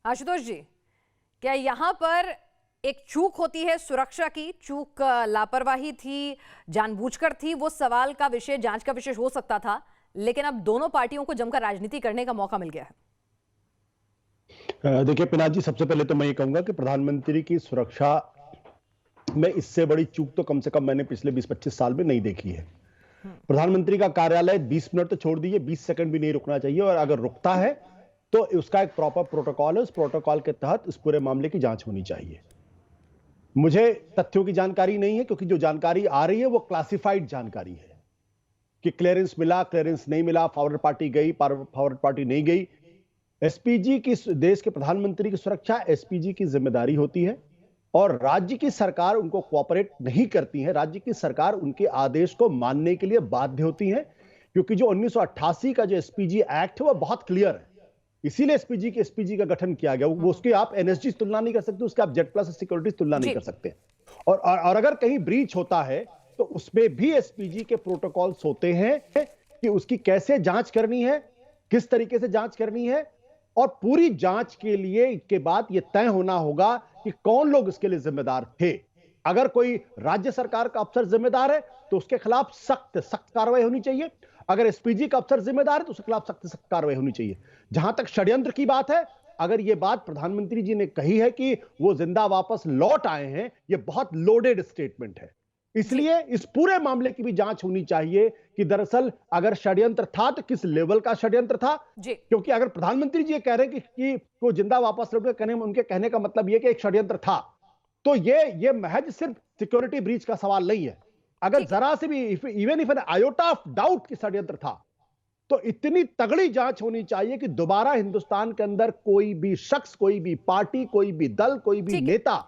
आशुतोष जी, क्या यहाँ पर एक चूक होती है सुरक्षा की? चूक लापरवाही थी, जानबूझकर थी? वो सवाल का विषय, जांच का विषय हो सकता था, लेकिन अब दोनों पार्टियों को जमकर राजनीति करने का मौका मिल गया है। देखिए पिनाक जी, सबसे पहले तो मैं ये कहूंगा कि प्रधानमंत्री की सुरक्षा में इससे बड़ी चूक तो कम से कम मैंने पिछले 20-25 साल में नहीं देखी है। प्रधानमंत्री का कार्यालय 20 मिनट तो छोड़ दीजिए, 20 सेकंड भी नहीं रुकना चाहिए, और अगर रुकता है तो उसका एक प्रॉपर प्रोटोकॉल है। उस प्रोटोकॉल के तहत इस पूरे मामले की जांच होनी चाहिए। मुझे तथ्यों की जानकारी नहीं है, क्योंकि जो जानकारी आ रही है वो क्लासिफाइड जानकारी है कि क्लियरेंस मिला, क्लियरेंस नहीं मिला, फॉरवर्ड पार्टी गई, फॉरवर्ड पार्टी नहीं गई। एसपीजी की, देश के प्रधानमंत्री की सुरक्षा एसपीजी की जिम्मेदारी होती है, और राज्य की सरकार उनको कोऑपरेट नहीं करती है। राज्य की सरकार उनके आदेश को मानने के लिए बाध्य होती है, क्योंकि जो 1988 का जो एसपीजी एक्ट है वो बहुत क्लियर है। इसीलिए एसपीजी का गठन किया गया। वो उसके आप एनएसजी तुलना नहीं कर सकते, उसके आप जेड प्लस सिक्योरिटी तुलना नहीं कर सकते। और अगर कहीं ब्रीच होता है तो उसमें भी एसपीजी के प्रोटोकॉल्स होते हैं कि उसकी कैसे जांच करनी है, किस तरीके से जांच करनी है, और पूरी जांच के लिए के बाद यह तय होना होगा कि कौन लोग इसके लिए जिम्मेदार थे। अगर कोई राज्य सरकार का अफसर जिम्मेदार है तो उसके खिलाफ सख्त कार्रवाई होनी चाहिए। अगर एसपीजी का अफसर जिम्मेदार है तो उसके खिलाफ सख्त कार्रवाई होनी चाहिए। जहां तक षड्यंत्र की बात है, अगर यह बात प्रधानमंत्री जी ने कही है कि वो जिंदा वापस लौट आए हैं, यह बहुत लोडेड स्टेटमेंट है। इसलिए इस पूरे मामले की भी जांच होनी चाहिए कि दरअसल अगर षड्यंत्र था तो किस लेवल का षड्यंत्र था। क्योंकि अगर प्रधानमंत्री जी कह रहे हैं कि वो जिंदा वापस लौट कहने, उनके कहने का मतलब यह कि एक षड्यंत्र था, तो ये महज सिर्फ सिक्योरिटी ब्रीच का सवाल नहीं है। अगर जरा से भी even if an iota of doubt कि षड्यंत्र था, तो इतनी तगड़ी जांच होनी चाहिए कि दोबारा हिंदुस्तान के अंदर कोई भी शख्स, कोई भी पार्टी, कोई भी दल, कोई भी नेता